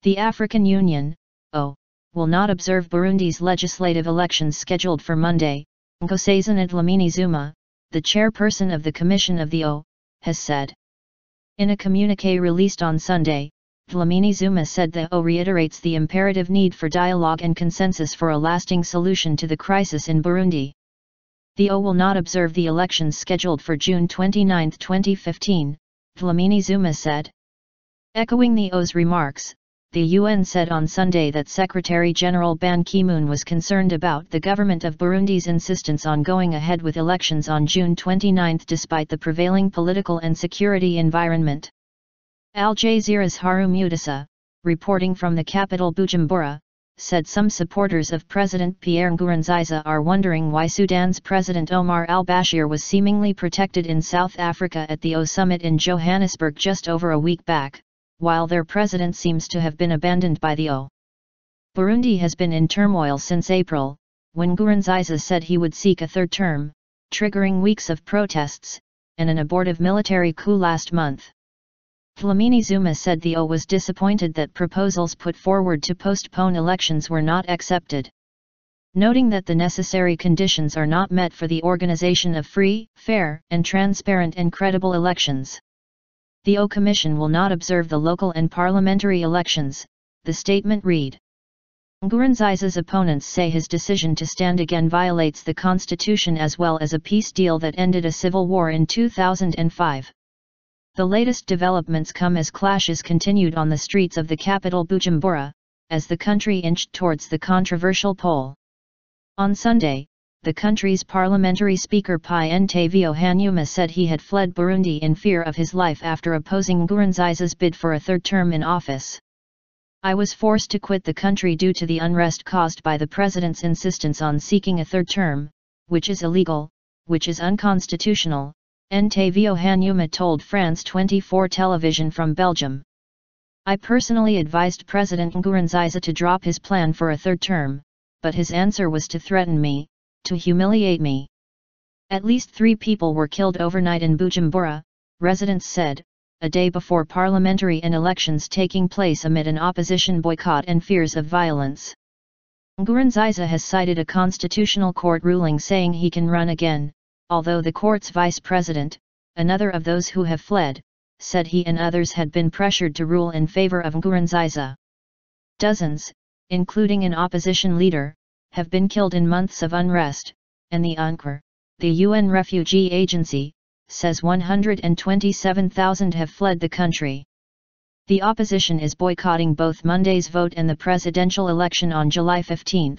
The African Union, (O), will not observe Burundi's legislative elections scheduled for Monday, Nkosazana Dlamini-Zuma, the chairperson of the Commission of the O, has said. In a communique released on Sunday, Dlamini-Zuma said the O reiterates the imperative need for dialogue and consensus for a lasting solution to the crisis in Burundi. The O will not observe the elections scheduled for June 29, 2015, Dlamini-Zuma said. Echoing the O's remarks, the UN said on Sunday that Secretary-General Ban Ki-moon was concerned about the government of Burundi's insistence on going ahead with elections on June 29 despite the prevailing political and security environment. Al Jazeera's Haru Mutasa, reporting from the capital Bujumbura, said some supporters of President Pierre Nkurunziza are wondering why Sudan's President Omar Al-Bashir was seemingly protected in South Africa at the O summit in Johannesburg just over a week back, while their president seems to have been abandoned by the O. Burundi has been in turmoil since April, when Nkurunziza said he would seek a third term, triggering weeks of protests, and an abortive military coup last month. Dlamini-Zuma said the O was disappointed that proposals put forward to postpone elections were not accepted. Noting that the necessary conditions are not met for the organization of free, fair, and transparent and credible elections. The O Commission will not observe the local and parliamentary elections, the statement read. Nkurunziza's opponents say his decision to stand again violates the constitution as well as a peace deal that ended a civil war in 2005. The latest developments come as clashes continued on the streets of the capital Bujumbura, as the country inched towards the controversial poll. On Sunday, the country's parliamentary speaker Pierre Nkurunziza said he had fled Burundi in fear of his life after opposing Nkurunziza's bid for a third term in office. I was forced to quit the country due to the unrest caused by the president's insistence on seeking a third term, which is illegal, which is unconstitutional, Nkurunziza told France 24 television from Belgium. I personally advised President Nkurunziza to drop his plan for a third term, but his answer was to threaten me, to humiliate me. At least 3 people were killed overnight in Bujumbura, residents said, a day before parliamentary and elections taking place amid an opposition boycott and fears of violence. Nkurunziza has cited a constitutional court ruling saying he can run again, although the court's vice president, another of those who have fled, said he and others had been pressured to rule in favor of Nkurunziza. Dozens, including an opposition leader, have been killed in months of unrest, and the UNHCR, the UN refugee agency, says 127,000 have fled the country. The opposition is boycotting both Monday's vote and the presidential election on July 15.